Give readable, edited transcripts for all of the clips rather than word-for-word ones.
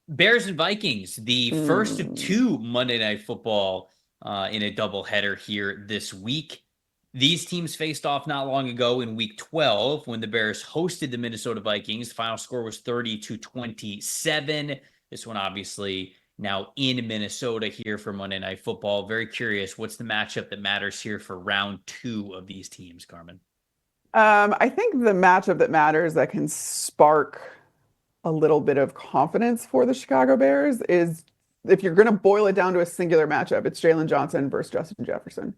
Bears and Vikings, the first of two Monday Night Football in a doubleheader here this week. These teams faced off not long ago in week 12 when the Bears hosted the Minnesota Vikings. The final score was 30-27. This one obviously now in Minnesota here for Monday Night Football. Very curious, what's the matchup that matters here for round two of these teams, Carmen? I think the matchup that matters that can spark a little bit of confidence for the Chicago Bears is if you're going to boil it down to a singular matchup, it's Jalen Johnson versus Justin Jefferson.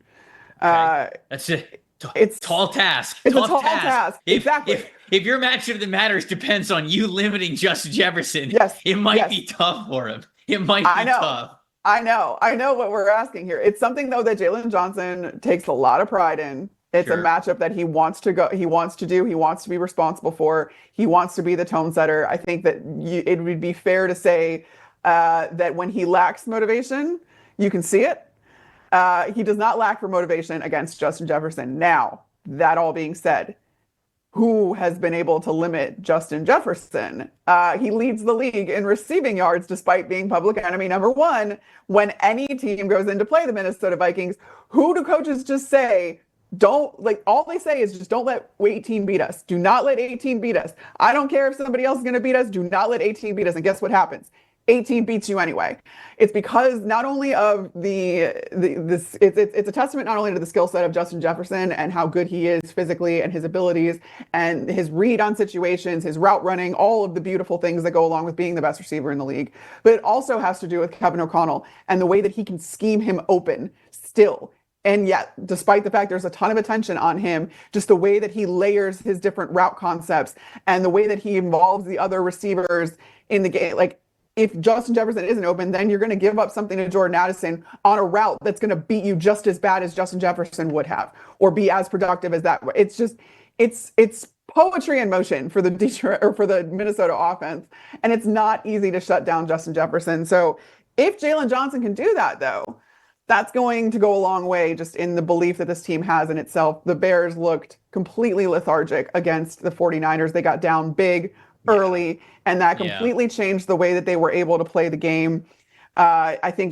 Okay. Uh, That's it. it's Tall task. it's a Tough tall task. task. If, Exactly. if your matchup that matters depends on you limiting Justin Jefferson, Yes. it might Yes. be tough for him. It might I be know. tough. I know what we're asking here. It's something though that Jalen Johnson takes a lot of pride in. It's a Sure. matchup that he wants to go, he wants to do, he wants to be responsible for. He wants to be the tone setter. I think that it would be fair to say that when he lacks motivation, you can see it. He does not lack for motivation against Justin Jefferson. Now, that all being said, who has been able to limit Justin Jefferson? He leads the league in receiving yards despite being public enemy number one. When any team goes in to play the Minnesota Vikings, who do coaches just say, don't like all they say is just don't let 18 beat us. Do not let 18 beat us. I don't care if somebody else is going to beat us. Do not let 18 beat us. And guess what happens? 18 beats you anyway. It's because not only of it's a testament not only to the skill set of Justin Jefferson and how good he is physically and his abilities and his read on situations, his route running, all of the beautiful things that go along with being the best receiver in the league. But it also has to do with Kevin O'Connell and the way that he can scheme him open still. And yet, despite the fact there's a ton of attention on him, just the way that he layers his different route concepts and the way that he involves the other receivers in the game, like if Justin Jefferson isn't open, then you're going to give up something to Jordan Addison on a route that's going to beat you just as bad as Justin Jefferson would have, or be as productive as that. It's just, it's poetry in motion for the Detroit or for the Minnesota offense, and it's not easy to shut down Justin Jefferson. So if Jalen Johnson can do that, though, that's going to go a long way just in the belief that this team has in itself. The Bears looked completely lethargic against the 49ers. They got down big early, and that completely changed the way that they were able to play the game. I think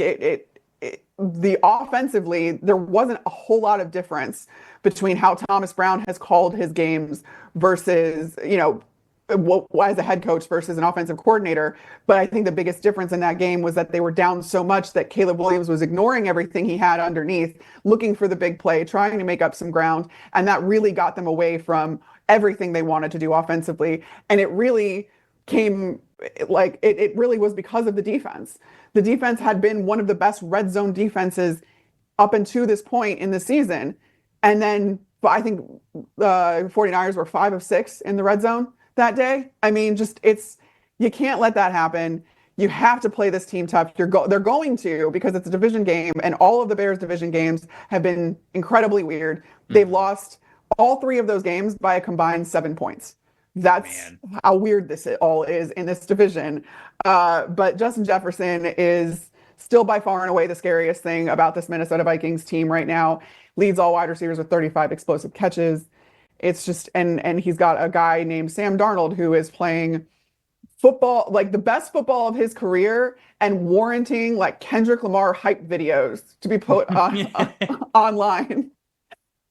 the offensively, there wasn't a whole lot of difference between how Thomas Brown has called his games versus, as a head coach versus an offensive coordinator. But I think the biggest difference in that game was that they were down so much that Caleb Williams was ignoring everything he had underneath, looking for the big play, trying to make up some ground. And that really got them away from everything they wanted to do offensively. And it really came like it really was because of the defense. The defense had been one of the best red zone defenses up until this point in the season. And then I think the 49ers were 5 of 6 in the red zone that day. I mean, you can't let that happen. You have to play this team tough. They're going to, because it's a division game, and all of the Bears division games have been incredibly weird. They've lost all 3 of those games by a combined 7 points. That's how weird this all is in this division. But Justin Jefferson is still by far and away the scariest thing about this Minnesota Vikings team right now. Leads all wide receivers with 35 explosive catches. It's just, and he's got a guy named Sam Darnold who is playing football, like the best football of his career, and warranting like Kendrick Lamar hype videos to be put on online.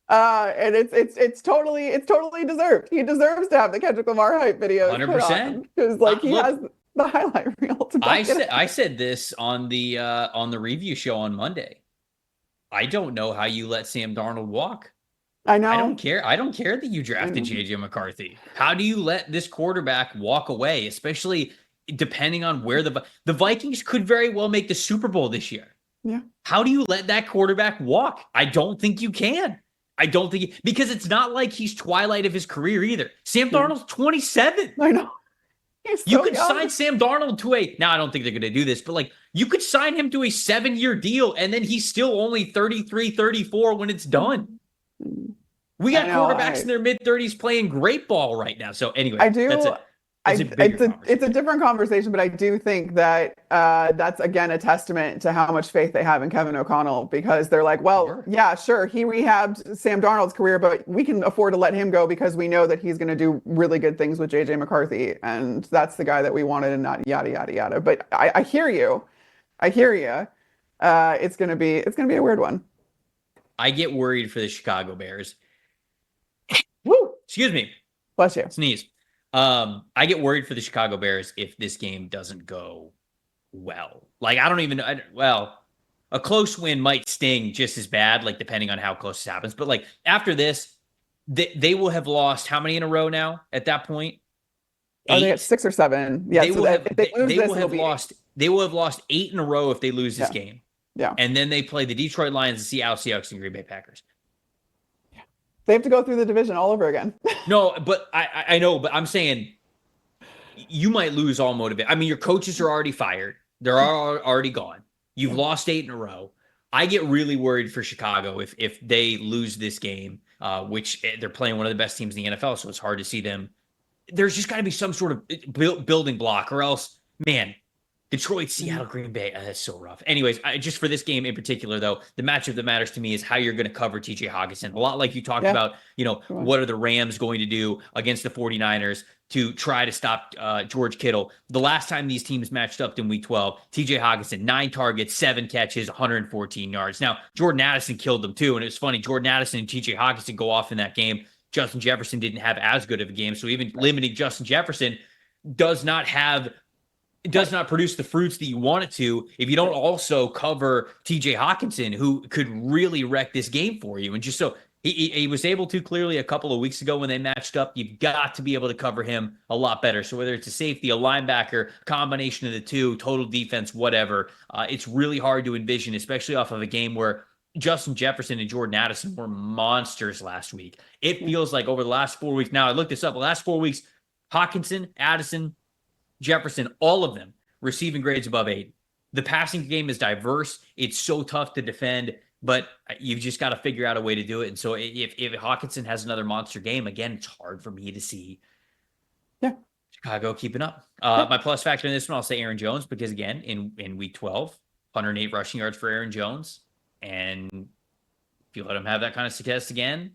And it's totally deserved. He deserves to have the Kendrick Lamar hype videos 100%. because like he has the highlight reel to back it up. I said this on the review show on Monday. I don't know how you let Sam Darnold walk. I know. I don't care. I don't care that you drafted JJ McCarthy. How do you let this quarterback walk away, especially depending on where the Vikings could very well make the Super Bowl this year? Yeah. How do you let that quarterback walk? I don't think you can. I don't think because it's not like he's twilight of his career either. Sam Darnold's 27. I know. You could sign Sam Darnold to now I don't think they're going to do this, but like you could sign him to a 7-year deal and then he's still only 33, 34 when it's done. We got quarterbacks in their mid-30s playing great ball right now. So anyway, that's it. It's a bigger conversation. It's a different conversation, but I do think that that's again a testament to how much faith they have in Kevin O'Connell, because they're like, well, Sure. yeah, sure, he rehabbed Sam Darnold's career, but we can afford to let him go because we know that he's going to do really good things with JJ McCarthy, and that's the guy that we wanted, and not yada yada yada. But I hear you, I hear you. It's gonna be a weird one. I get worried for the Chicago Bears. Woo! Excuse me. Bless you. Sneeze. I get worried for the Chicago Bears if this game doesn't go well. Like, I don't even know. Well, a close win might sting just as bad, like, depending on how close this happens. But, like, after this, they will have lost how many in a row now at that point? 8. Are they at 6 or 7? Yeah, they so will have, if they lose they this, will have lost. They will have lost 8 in a row if they lose this game. Yeah. And then they play the Detroit Lions, the Seattle Seahawks, and Green Bay Packers. They have to go through the division all over again. No, but I know, but I'm saying you might lose all motivation. I mean, your coaches are already fired. They're already gone. You've lost 8 in a row. I get really worried for Chicago if they lose this game, which they're playing one of the best teams in the NFL, so it's hard to see them. There's just got to be some sort of building block, or else, man, Detroit, Seattle, Green Bay, that's so rough. Anyways, just for this game in particular, though, the matchup that matters to me is how you're going to cover TJ Hockenson. A lot like you talked about, what are the Rams going to do against the 49ers to try to stop George Kittle. The last time these teams matched up in Week 12, TJ Hockenson, 9 targets, 7 catches, 114 yards. Now, Jordan Addison killed them too, and it's funny, Jordan Addison and TJ Hockenson go off in that game. Justin Jefferson didn't have as good of a game, so even limiting Justin Jefferson does not produce the fruits that you want it to if you don't also cover TJ Hockenson, who could really wreck this game for you. And just so he was able to clearly a couple of weeks ago when they matched up, you've got to be able to cover him a lot better. So whether it's a safety, a linebacker, combination of the two, total defense, whatever, it's really hard to envision, especially off of a game where Justin Jefferson and Jordan Addison were monsters last week. It feels like over the last 4 weeks, now I looked this up, the last 4 weeks, Hockenson, Addison, Jefferson, all of them receiving grades above 8. The passing game is diverse. It's so tough to defend, but you've just got to figure out a way to do it. And so if Hockenson has another monster game, again, it's hard for me to see Chicago keeping up. My plus factor in this one, I'll say Aaron Jones, because again, in Week 12, 108 rushing yards for Aaron Jones. And if you let him have that kind of success again,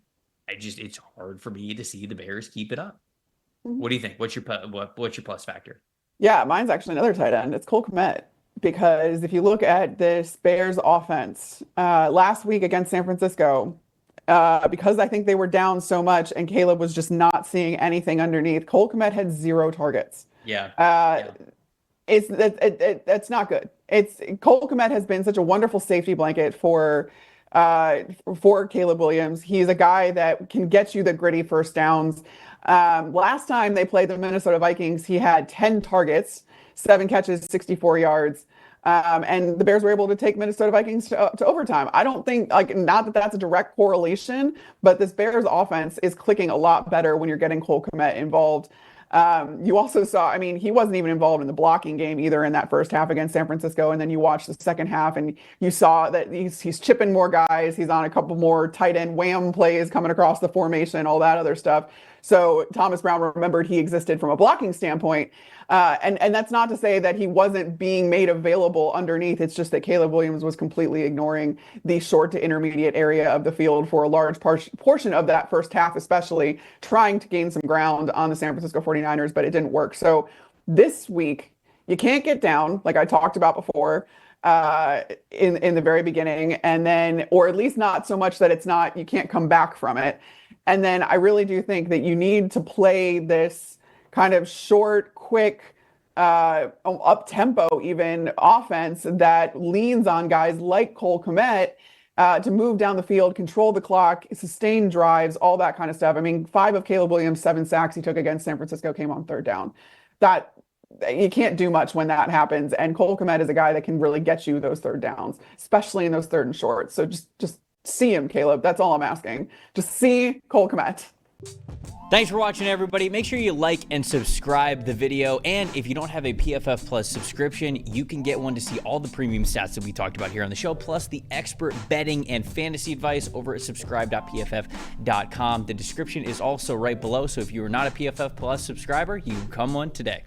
it's hard for me to see the Bears keep it up. What do you think? What's your plus factor? Yeah, mine's actually another tight end. It's Cole Kmet. Because if you look at this Bears offense, last week against San Francisco, because I think they were down so much and Caleb was just not seeing anything underneath, Cole Kmet had 0 targets. It's not good. Cole Kmet has been such a wonderful safety blanket for Caleb Williams. He's a guy that can get you the gritty first downs. Last time they played the Minnesota Vikings, he had 10 targets, 7 catches, 64 yards. And the Bears were able to take Minnesota Vikings to overtime. I don't think, not that that's a direct correlation, but this Bears offense is clicking a lot better when you're getting Cole Kmet involved. You also saw, he wasn't even involved in the blocking game either in that first half against San Francisco. And then you watch the second half and you saw that he's chipping more guys. He's on a couple more tight end wham plays coming across the formation, all that other stuff. So Thomas Brown remembered he existed from a blocking standpoint. And that's not to say that he wasn't being made available underneath. It's just that Caleb Williams was completely ignoring the short to intermediate area of the field for a large portion of that first half, especially trying to gain some ground on the San Francisco 49ers, but it didn't work. So this week, you can't get down, like I talked about before, in the very beginning, and then, or at least not so much that you can't come back from it. And then I really do think that you need to play this kind of short, quick, up-tempo even offense that leans on guys like Cole Kmet to move down the field, control the clock, sustain drives, all that kind of stuff. 5 of Caleb Williams' 7 sacks he took against San Francisco came on third down. That you can't do much when that happens. And Cole Kmet is a guy that can really get you those third downs, especially in those third and shorts. So just see him, Caleb. That's all I'm asking. Just see Cole Kmet. Thanks for watching, everybody. Make sure you like and subscribe the video. And if you don't have a PFF Plus subscription, you can get one to see all the premium stats that we talked about here on the show, plus the expert betting and fantasy advice over at subscribe.pff.com. The description is also right below. So if you are not a PFF Plus subscriber, you can become one today.